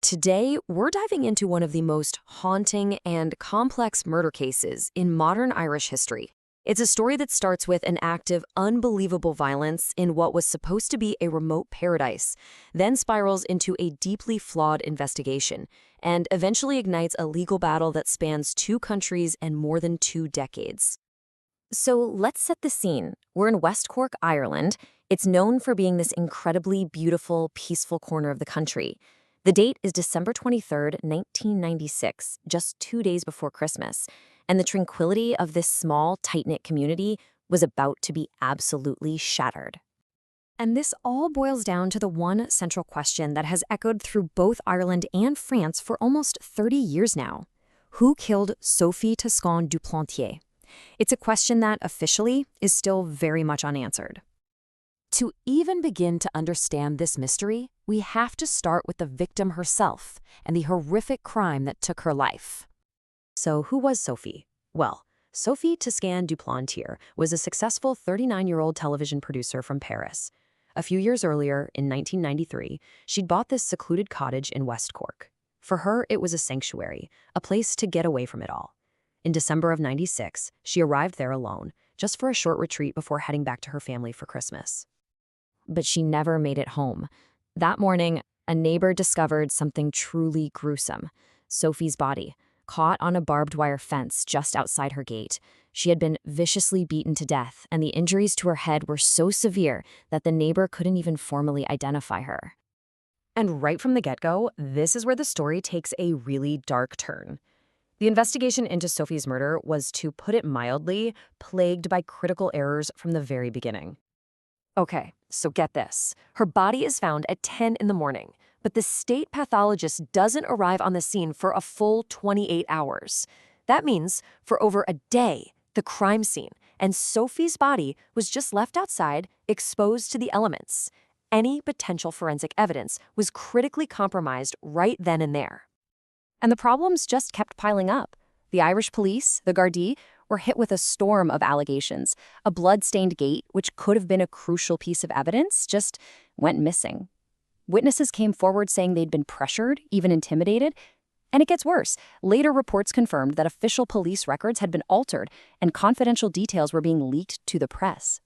Today, we're diving into one of the most haunting and complex murder cases in modern Irish history. It's a story that starts with an act of unbelievable violence in what was supposed to be a remote paradise, then spirals into a deeply flawed investigation, and eventually ignites a legal battle that spans two countries and more than 2 decades. So let's set the scene. We're in West Cork, Ireland. It's known for being this incredibly beautiful, peaceful corner of the country. The date is December 23rd, 1996, just 2 days before Christmas, and the tranquility of this small, tight-knit community was about to be absolutely shattered. And this all boils down to the one central question that has echoed through both Ireland and France for almost 30 years now. Who killed Sophie Toscan du Plantier? It's a question that, officially, is still very much unanswered. To even begin to understand this mystery, we have to start with the victim herself and the horrific crime that took her life. So who was Sophie? Well, Sophie Toscan du Plantier was a successful 39-year-old television producer from Paris. A few years earlier, in 1993, she'd bought this secluded cottage in West Cork. For her, it was a sanctuary, a place to get away from it all. In December of '96, she arrived there alone, just for a short retreat before heading back to her family for Christmas. But she never made it home. That morning, a neighbor discovered something truly gruesome. Sophie's body, caught on a barbed wire fence just outside her gate. She had been viciously beaten to death, and the injuries to her head were so severe that the neighbor couldn't even formally identify her. And right from the get-go, this is where the story takes a really dark turn. The investigation into Sophie's murder was, to put it mildly, plagued by critical errors from the very beginning. Okay, so get this. Her body is found at 10 in the morning, but the state pathologist doesn't arrive on the scene for a full 28 hours. That means, for over a day, the crime scene and Sophie's body was just left outside, exposed to the elements. Any potential forensic evidence was critically compromised right then and there. And the problems just kept piling up. The Irish police, the Gardaí, were hit with a storm of allegations. A blood-stained gate, which could have been a crucial piece of evidence, just went missing. Witnesses came forward saying they'd been pressured, even intimidated. And it gets worse. Later reports confirmed that official police records had been altered and confidential details were being leaked to the press.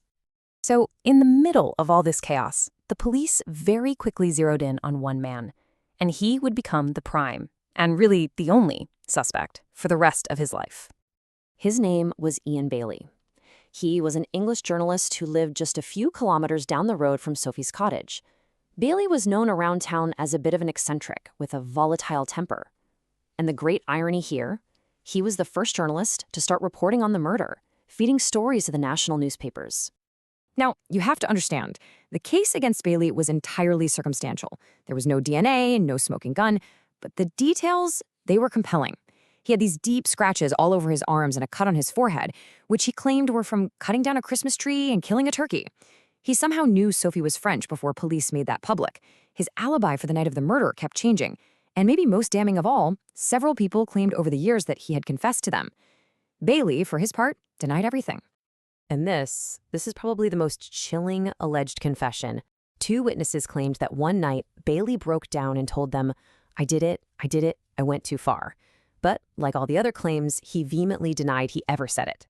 So, in the middle of all this chaos, the police very quickly zeroed in on one man. And he would become the prime, and really the only, suspect for the rest of his life. His name was Ian Bailey. He was an English journalist who lived just a few kilometers down the road from Sophie's cottage. Bailey was known around town as a bit of an eccentric with a volatile temper. And the great irony here, he was the first journalist to start reporting on the murder, feeding stories to the national newspapers. Now, you have to understand, the case against Bailey was entirely circumstantial. There was no DNA, no smoking gun, but the details, they were compelling. He had these deep scratches all over his arms and a cut on his forehead, which he claimed were from cutting down a Christmas tree and killing a turkey. He somehow knew Sophie was French before police made that public. His alibi for the night of the murder kept changing. And maybe most damning of all, several people claimed over the years that he had confessed to them. Bailey, for his part, denied everything. And this is probably the most chilling alleged confession. Two witnesses claimed that one night, Bailey broke down and told them, I did it, I went too far. But, like all the other claims, he vehemently denied he ever said it.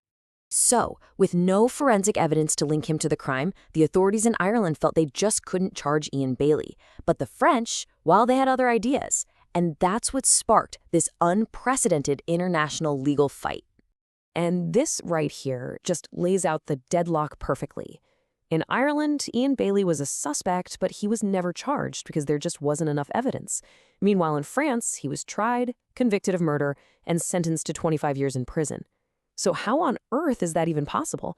So, with no forensic evidence to link him to the crime, the authorities in Ireland felt they just couldn't charge Ian Bailey. But the French, well, they had other ideas. And that's what sparked this unprecedented international legal fight. And this right here just lays out the deadlock perfectly. In Ireland, Ian Bailey was a suspect, but he was never charged because there just wasn't enough evidence. Meanwhile, in France, he was tried, convicted of murder, and sentenced to 25 years in prison. So how on earth is that even possible?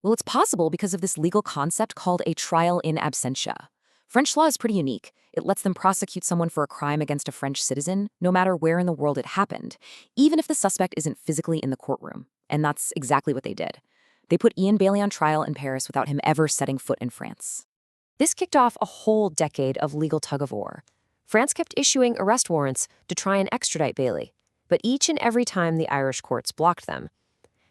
Well, it's possible because of this legal concept called a trial in absentia. French law is pretty unique. It lets them prosecute someone for a crime against a French citizen, no matter where in the world it happened, even if the suspect isn't physically in the courtroom. And that's exactly what they did. They put Ian Bailey on trial in Paris without him ever setting foot in France. This kicked off a whole decade of legal tug-of-war. France kept issuing arrest warrants to try and extradite Bailey, but each and every time the Irish courts blocked them.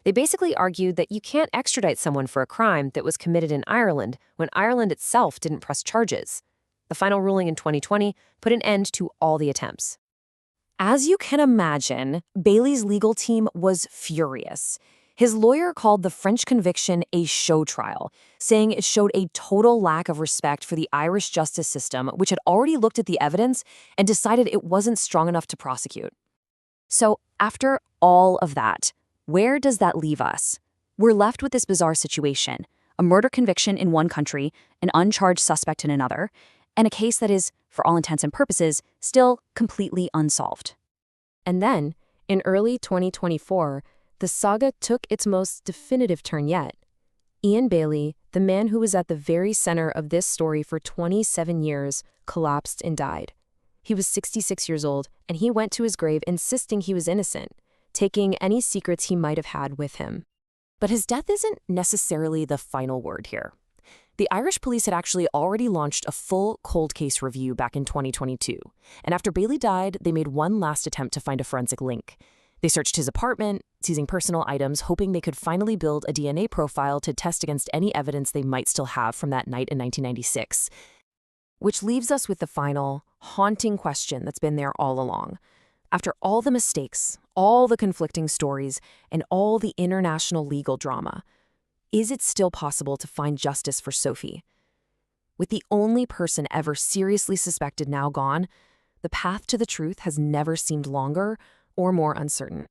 They basically argued that you can't extradite someone for a crime that was committed in Ireland when Ireland itself didn't press charges. The final ruling in 2020 put an end to all the attempts. As you can imagine, Bailey's legal team was furious. His lawyer called the French conviction a show trial, saying it showed a total lack of respect for the Irish justice system, which had already looked at the evidence and decided it wasn't strong enough to prosecute. So, after all of that, where does that leave us? We're left with this bizarre situation: a murder conviction in one country, an uncharged suspect in another, and a case that is, for all intents and purposes, still completely unsolved. And then, in early 2024, the saga took its most definitive turn yet. Ian Bailey, the man who was at the very center of this story for 27 years, collapsed and died. He was 66 years old, and he went to his grave insisting he was innocent, taking any secrets he might have had with him. But his death isn't necessarily the final word here. The Irish police had actually already launched a full cold case review back in 2022, and after Bailey died, they made one last attempt to find a forensic link. They searched his apartment, seizing personal items, hoping they could finally build a DNA profile to test against any evidence they might still have from that night in 1996. Which leaves us with the final, haunting question that's been there all along. After all the mistakes, all the conflicting stories, and all the international legal drama, is it still possible to find justice for Sophie? With the only person ever seriously suspected now gone, the path to the truth has never seemed longer or more uncertain.